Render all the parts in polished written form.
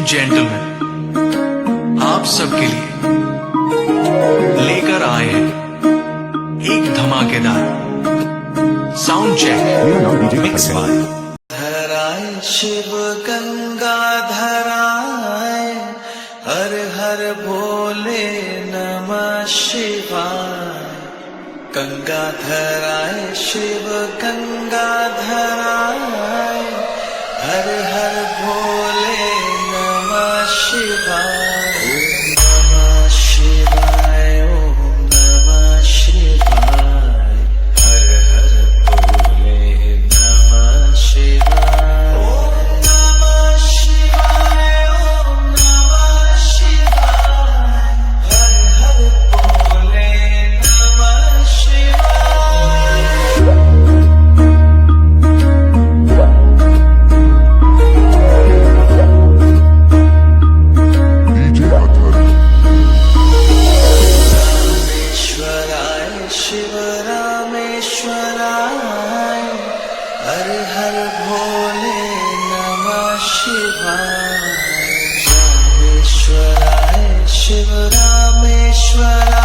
Gentleman, आप सबके लिए लेकर आए हैं एक धमाकेदार साउंड चेक मिक्स बाय धराए शिव गंगा धराए, हर हर भोले नमः शिवाय। गंगा धराए शिव गंगा धराए, हर हर भोले नमः शिवाय। ओम नमः शिवाय, ओम नमः शिवाय, हर हर भोले नमः शिवाय। ओम नमः शिवाय, ओम नमः शिवाय, हर हर भोले नमः शिवाय। रामेश्वराय शिव रामेश्वराय, हर हर भोले नमः शिवाय। रामेश्वराय शिव रामेश्वराय,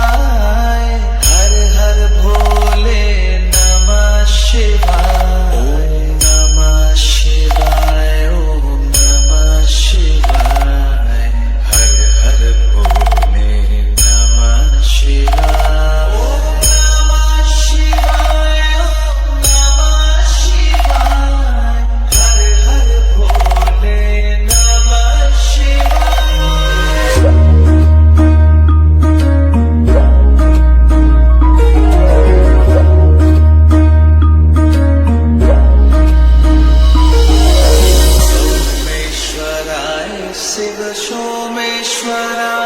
हर हर भोले नमः शिवाय। ओम नमः शिवाय, ओम नमः शिवाय, हर हर भोले नमः शिवाय। ओम नमः शिवाय, ओम नमः शिवाय, हर हर भोले नमः शिवाय। सोमेश्वराय शिव सोमेश्वराय,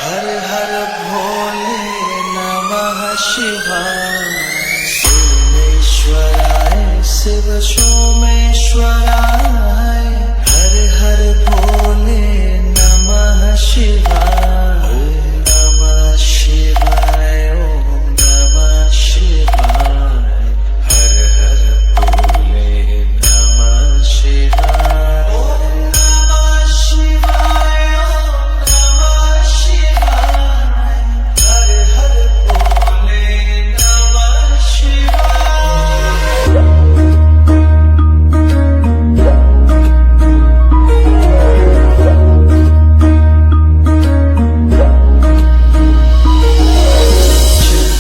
हर हर भोले नमः शिवाय। सोमेश्वराय शिव सोमेश्वराय, हर हर भोले नमः शिवाय। ओम नमः शिवाय, ओम नमः शिवाय, हर हर भोले नमः शिवाय। ओम नमः शिवाय, ओम नमः शिवाय, हर हर भोले नमः शिवाय।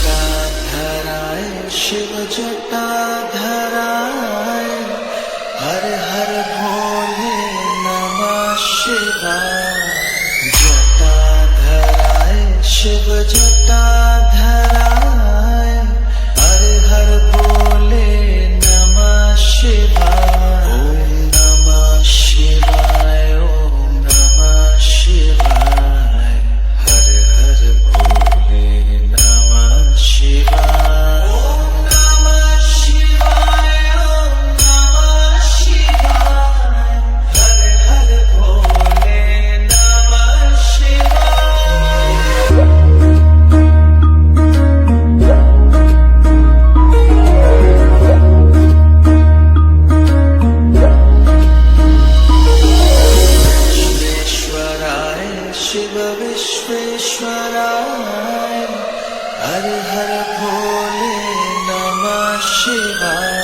जटाधराय शिव जटाधराय, हर हर भोले नमः शिवाय। जटाधराय शिव जटाधराय, हर हर भोले नमः शिवाय। ओम नमः शिवाय, ओम नमः शिवाय, हर हर भोले नमः शिवाय। ओम नमः शिवाय, ओम नमः शिवाय, हर हर भोले नमः शिवाय। विश्वेश्वराय शिव विश्वेश्वराय, हर हर भोले नमः शिवाय।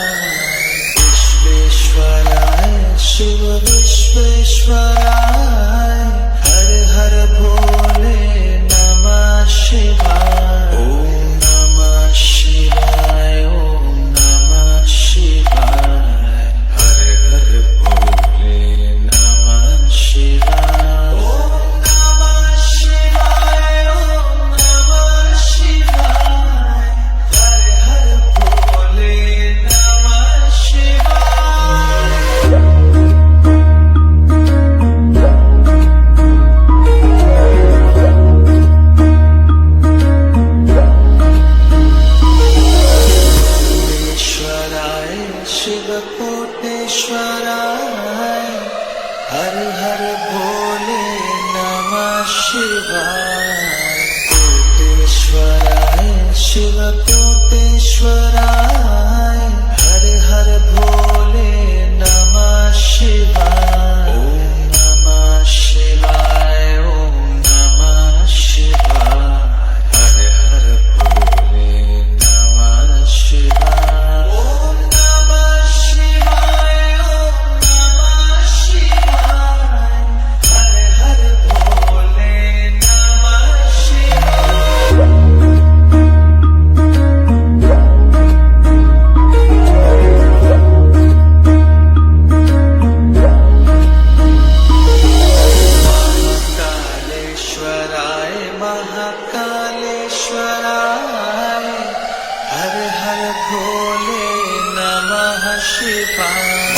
विश्वेश्वराय शिव विश्वेश्वराय, हर हर भोले नमः शिवाय। ओम नमः शिवाय, ओम नमः शिवाय, हर हर भोले नमः शिवाय। ओम नमः शिवाय, ओम नमः शिवाय, हर हर भोले नमः शिवाय। कोटेश्वराय शिव कोटेश्वराय, हर हर भोले नमः शिवाय। कोटेश्वराय शिव कोटेश्वराय, हर हर भोले नमः शिवाय। ओम शिवाय